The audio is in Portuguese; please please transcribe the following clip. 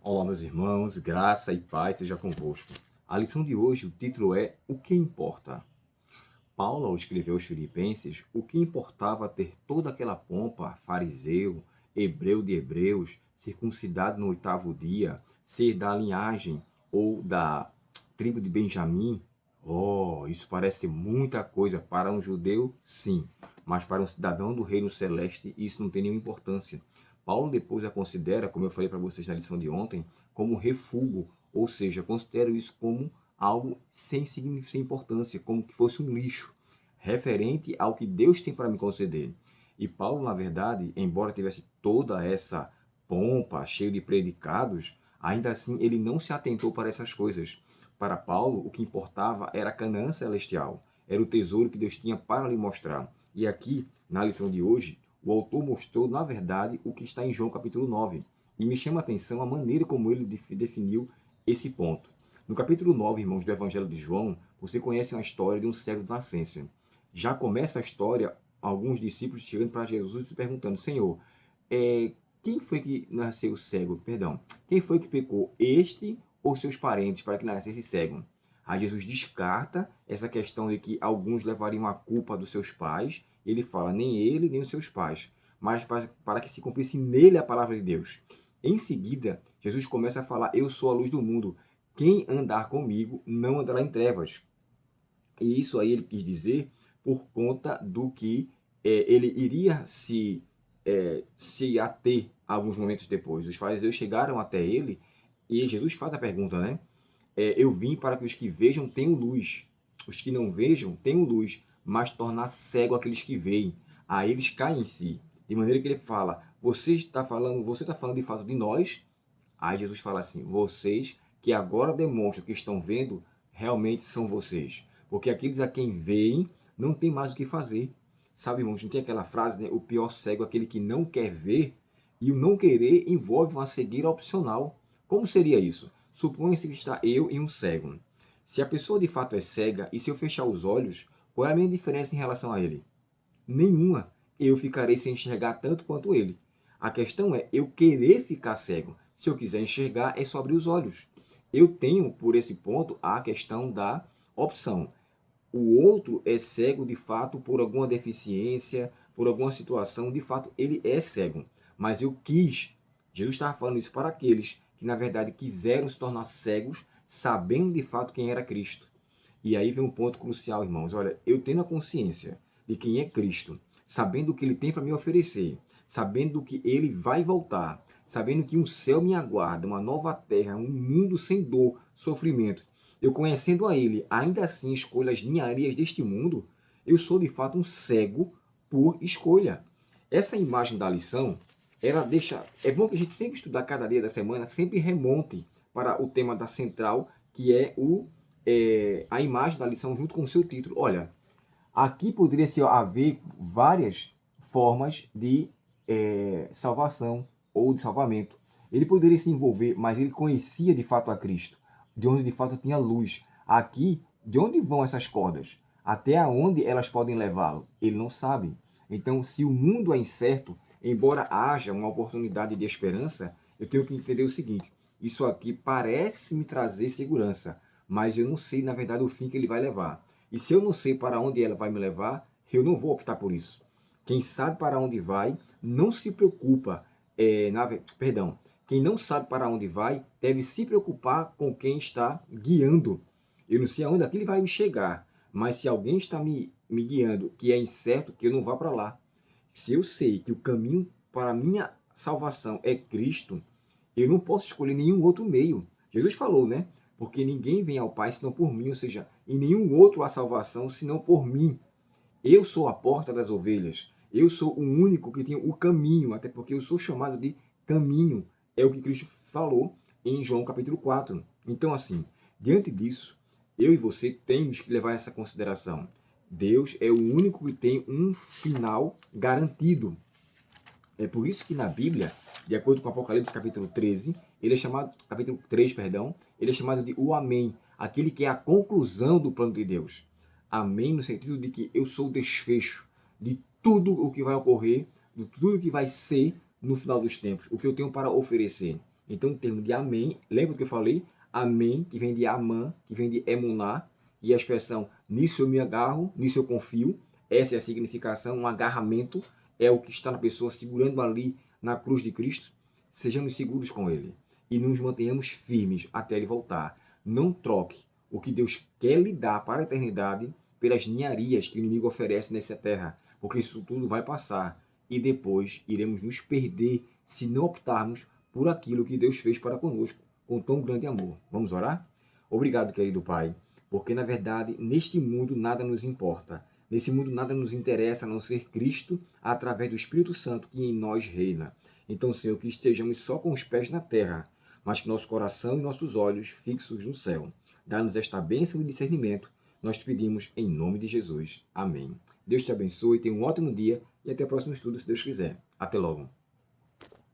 Olá, meus irmãos, graça e paz seja convosco. A lição de hoje, o título é O que importa? Paulo, ao escrever aos Filipenses, o que importava ter toda aquela pompa, fariseu, hebreu de hebreus, circuncidado no 8º dia, ser da linhagem ou da tribo de Benjamim? Oh, isso parece muita coisa para um judeu, sim, mas para um cidadão do reino celeste isso não tem nenhuma importância. Paulo depois a considera, como eu falei para vocês na lição de ontem, como refúgio, ou seja, considera isso como algo sem importância, como que fosse um lixo, referente ao que Deus tem para me conceder. E Paulo, na verdade, embora tivesse toda essa pompa, cheio de predicados, ainda assim ele não se atentou para essas coisas. Para Paulo, o que importava era a Canaã celestial, era o tesouro que Deus tinha para lhe mostrar. E aqui, na lição de hoje, o autor mostrou, na verdade, o que está em João capítulo 9. E me chama a atenção a maneira como ele definiu esse ponto. No capítulo 9, irmãos, do Evangelho de João, você conhece uma história de um cego de nascença. Já começa a história, alguns discípulos chegando para Jesus e perguntando, Senhor, quem foi que nasceu cego? Perdão, quem foi que pecou, este ou seus parentes, para que nascesse cego? Aí Jesus descarta essa questão de que alguns levariam a culpa dos seus pais. Ele fala, nem ele, nem os seus pais, mas para que se cumprisse nele a palavra de Deus. Em seguida, Jesus começa a falar, eu sou a luz do mundo. Quem andar comigo não andará em trevas. E isso aí ele quis dizer por conta do que ele iria se ater alguns momentos depois. Os fariseus chegaram até ele e Jesus faz a pergunta, né? Eu vim para que os que vejam tenham luz, os que não vejam tenham luz, mas tornar cego aqueles que veem. Aí eles caem em si. De maneira que ele fala, você está falando de fato de nós? Aí Jesus fala assim, vocês que agora demonstram que estão vendo, realmente são vocês. Porque aqueles a quem veem não tem mais o que fazer. Sabe, irmãos, não tem aquela frase, né? O pior cego é aquele que não quer ver, e o não querer envolve uma cegueira opcional. Como seria isso? Suponha-se que está eu e um cego. Se a pessoa de fato é cega, e se eu fechar os olhos, qual é a minha diferença em relação a ele? Nenhuma. Eu ficarei sem enxergar tanto quanto ele. A questão é eu querer ficar cego. Se eu quiser enxergar, é só abrir os olhos. Eu tenho, por esse ponto, a questão da opção. O outro é cego, de fato, por alguma deficiência, por alguma situação, de fato, ele é cego. Mas eu quis. Jesus estava falando isso para aqueles que, na verdade, quiseram se tornar cegos, sabendo de fato quem era Cristo. E aí vem um ponto crucial, irmãos. Olha, eu tendo a consciência de quem é Cristo, sabendo o que ele tem para me oferecer, sabendo que ele vai voltar, sabendo que um céu me aguarda, uma nova terra, um mundo sem dor, sofrimento. Eu conhecendo a ele, ainda assim escolho as ninharias deste mundo, eu sou de fato um cego por escolha. Essa imagem da lição, ela deixa. É bom que a gente sempre estudar cada dia da semana, sempre remonte para o tema da central, que é a imagem da lição junto com o seu título. Olha, aqui poderia haver várias formas de salvação ou de salvamento. Ele poderia se envolver, mas ele conhecia de fato a Cristo, de onde de fato tinha luz. Aqui, de onde vão essas cordas? Até onde elas podem levá-lo? Ele não sabe. Então, se o mundo é incerto, embora haja uma oportunidade de esperança, eu tenho que entender o seguinte: isso aqui parece me trazer segurança, mas eu não sei, na verdade, o fim que ele vai levar. E se eu não sei para onde ela vai me levar, eu não vou optar por isso. Quem sabe para onde vai, não se preocupa. Perdão. Quem não sabe para onde vai, deve se preocupar com quem está guiando. Eu não sei aonde aquilo vai me chegar, mas se alguém está me guiando, que é incerto, que eu não vá para lá. Se eu sei que o caminho para a minha salvação é Cristo, eu não posso escolher nenhum outro meio. Jesus falou, né? Porque ninguém vem ao Pai senão por mim, ou seja, em nenhum outro há salvação senão por mim. Eu sou a porta das ovelhas. Eu sou o único que tem o caminho, até porque eu sou chamado de caminho. É o que Cristo falou em João capítulo 4. Então, assim, diante disso, eu e você temos que levar essa consideração. Deus é o único que tem um final garantido. É por isso que na Bíblia, de acordo com Apocalipse capítulo 13, ele é chamado, capítulo 3, perdão, ele é chamado de o Amém, aquele que é a conclusão do plano de Deus. Amém no sentido de que eu sou o desfecho de tudo o que vai ocorrer, de tudo o que vai ser no final dos tempos, o que eu tenho para oferecer. Então, o termo de amém, lembra do que eu falei? Amém, que vem de amã, que vem de emuná, e a expressão nisso eu me agarro, nisso eu confio. Essa é a significação, um agarramento é o que está na pessoa segurando ali na cruz de Cristo. Sejamos seguros com Ele e nos mantenhamos firmes até Ele voltar. Não troque o que Deus quer lhe dar para a eternidade pelas ninharias que o inimigo oferece nessa terra, porque isso tudo vai passar e depois iremos nos perder se não optarmos por aquilo que Deus fez para conosco com tão grande amor. Vamos orar? Obrigado, querido Pai, porque na verdade neste mundo nada nos importa. Nesse mundo nada nos interessa a não ser Cristo através do Espírito Santo que em nós reina. Então, Senhor, que estejamos só com os pés na terra, mas que nosso coração e nossos olhos fixos no céu. Dá-nos esta bênção e discernimento. Nós te pedimos em nome de Jesus. Amém. Deus te abençoe, tenha um ótimo dia e até o próximo estudo, se Deus quiser. Até logo.